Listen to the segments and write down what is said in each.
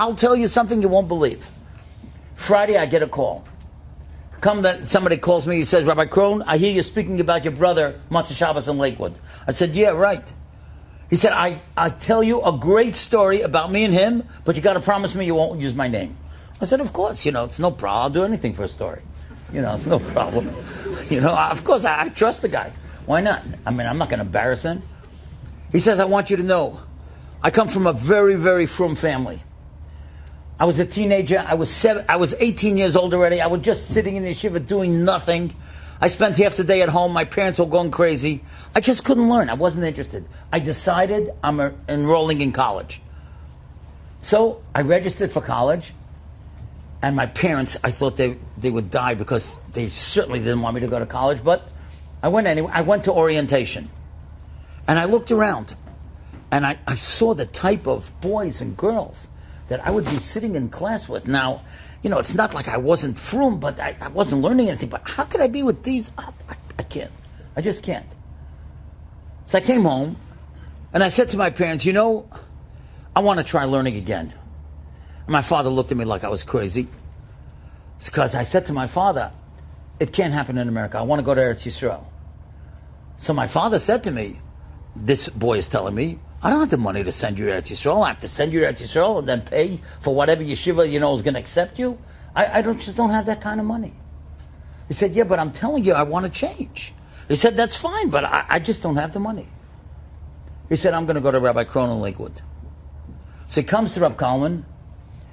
I'll tell you something you won't believe. Friday, I get a call. Somebody calls me. He says, Rabbi Krohn, I hear you speaking about your brother, Matzah Shabbos in Lakewood. I said, yeah, right. He said, I tell you a great story about me and him, but you got to promise me you won't use my name. I said, of course, it's no problem. I'll do anything for a story. It's no problem. Of course, I trust the guy. Why not? I'm not going to embarrass him. He says, I want you to know, I come from a very, very frum family. I was a teenager. I was 18 years old already. I was just sitting in the yeshiva doing nothing. I spent half the day at home. My parents were going crazy. I just couldn't learn. I wasn't interested. I decided I'm enrolling in college. So I registered for college. And my parents, I thought they would die because they certainly didn't want me to go to college. But I went anyway. I went to orientation. And I looked around. And I saw the type of boys and girls that I would be sitting in class with. Now, it's not like I wasn't frum, but I wasn't learning anything. But how could I be with these? I can't. I just can't. So I came home, and I said to my parents, I want to try learning again. And my father looked at me like I was crazy. It's because I said to my father, it can't happen in America. I want to go to Eretz Yisrael. So my father said to me, this boy is telling me, I don't have the money to send you to Eretz Yisrael. I have to send you to Eretz Yisrael and then pay for whatever yeshiva, is going to accept you. I just don't have that kind of money. He said, yeah, but I'm telling you, I want to change. He said, that's fine, but I just don't have the money. He said, I'm going to go to Rabbi Krohn in Lakewood. So he comes to Rab Kalman,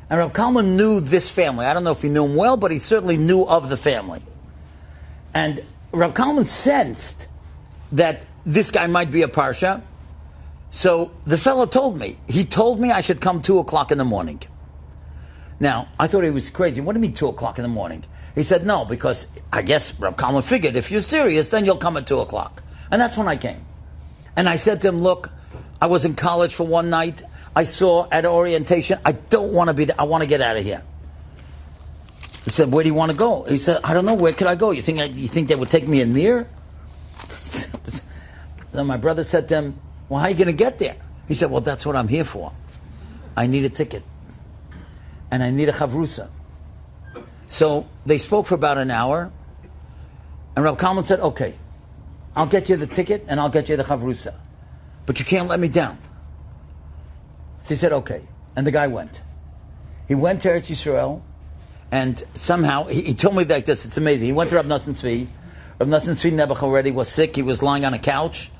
and Rab Kalman knew this family. I don't know if he knew him well, but he certainly knew of the family. And Rab Kalman sensed that this guy might be a parsha. So the fellow told me I should come 2 o'clock in the morning. Now, I thought he was crazy. What do you mean 2 o'clock in the morning? He said, no, because I guess Rab Kalman figured if you're serious, then you'll come at 2 o'clock. And that's when I came. And I said to him, look, I was in college for one night. I saw at orientation, I don't want to be there. I want to get out of here. He said, where do you want to go? He said, I don't know. Where could I go? You think they would take me in Mir? So my brother said to him, well, how are you going to get there? He said, well, that's what I'm here for. I need a ticket. And I need a chavrusa. So they spoke for about an hour. And Rab Kalman said, okay, I'll get you the ticket and I'll get you the chavrusa. But you can't let me down. So he said, okay. And the guy went. He went to Eretz Yisrael. And somehow, he told me like this, it's amazing. He went to Rab Nosson Tzvi. Rab Nosson Tzvi Nebuch already was sick. He was lying on a couch.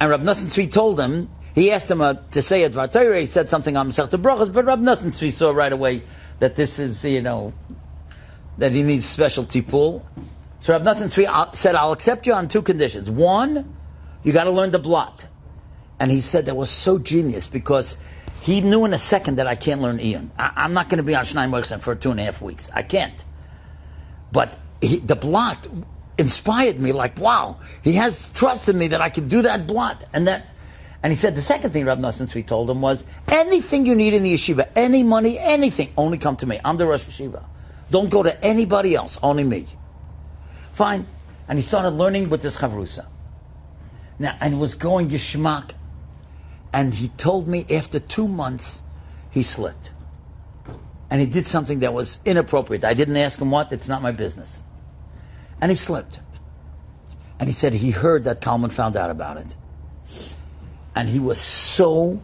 And Rab Nosson Tzvi told him, he asked him to say a Dvar Torah. He said something on Masechta Brachos, but Rab Nosson Tzvi saw right away that this is, that he needs special tipul. So Rab Nosson Tzvi said, I'll accept you on 2 conditions. One, you got to learn the blot. And he said that was so genius because he knew in a second that I can't learn Iyun. I'm not going to be on Shnai Moichsen for 2.5 weeks. I can't. But the blot inspired me like, wow, he has trusted me that I could do that blot. And he said the second thing Rab Nosson Tzvi told him was, anything you need in the yeshiva, any money, anything, only come to me. I'm the Rosh Yeshiva. Don't go to anybody else, only me. Fine. And he started learning with this chavrusa. Now, and it was going geschmack. And he told me after 2 months, he slipped. And he did something that was inappropriate. I didn't ask him what, it's not my business. And he slipped. And he said he heard that Kalman found out about it. And he was so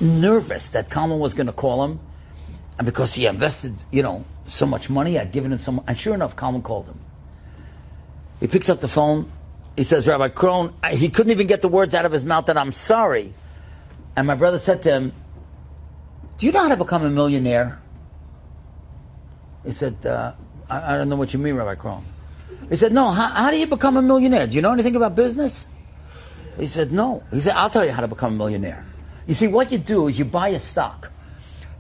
nervous that Kalman was going to call him. And because he invested, so much money, I'd given him some. And sure enough, Kalman called him. He picks up the phone. He says, Rabbi Krohn, he couldn't even get the words out of his mouth that I'm sorry. And my brother said to him, do you know how to become a millionaire? He said, I don't know what you mean, Rabbi Krohn. He said, no, how do you become a millionaire? Do you know anything about business? He said, no. He said, I'll tell you how to become a millionaire. You see, what you do is you buy a stock.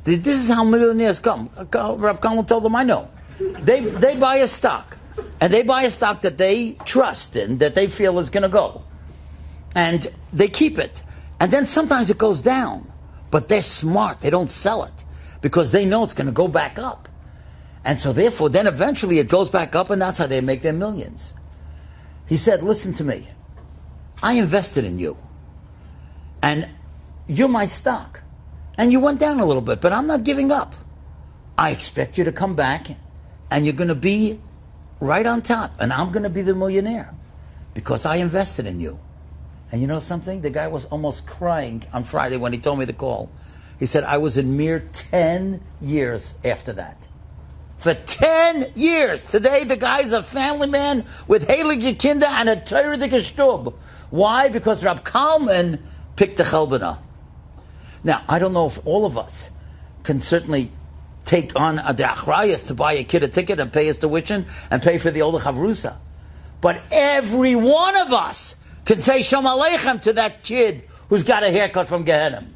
This is how millionaires come. Rabbi Kalman told them, I know. They buy a stock. And they buy a stock that they trust in, that they feel is going to go. And they keep it. And then sometimes it goes down. But they're smart. They don't sell it. Because they know it's going to go back up. And so therefore, then eventually it goes back up, and that's how they make their millions. He said, listen to me. I invested in you. And you're my stock. And you went down a little bit, but I'm not giving up. I expect you to come back, and you're going to be right on top, and I'm going to be the millionaire because I invested in you. And you know something? The guy was almost crying on Friday when he told me the call. He said, I was in mere 10 years after that. For 10 years. Today, the guy's a family man with heilige Kinder and a Torah Stub. Why? Because Rab Kalman picked the Chelbena. Now, I don't know if all of us can certainly take on the achrayas to buy a kid a ticket and pay his tuition and pay for the older chavrusa. But every one of us can say Shalom Aleichem to that kid who's got a haircut from Gehenna.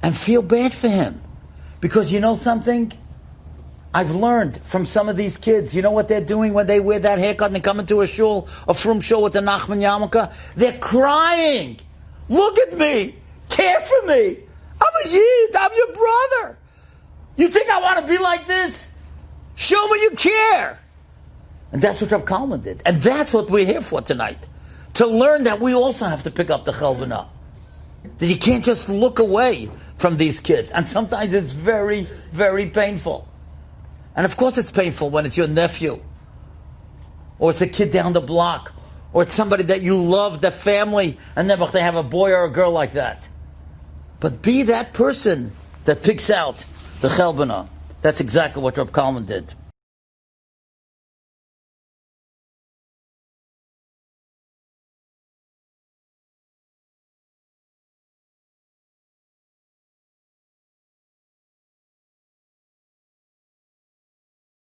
And feel bad for him. Because you know something? I've learned from some of these kids, you know what they're doing when they wear that haircut and they come into a shul, a frum shul with the Nachman yarmulke? They're crying. Look at me. Care for me. I'm a Yid. I'm your brother. You think I want to be like this? Show me you care. And that's what Rav Kalman did. And that's what we're here for tonight. To learn that we also have to pick up the Chelbena. That you can't just look away from these kids. And sometimes it's very, very painful. And of course it's painful when it's your nephew. Or it's a kid down the block. Or it's somebody that you love, the family, and then they have a boy or a girl like that. But be that person that picks out the Chelbena. That's exactly what Rab Kalman did.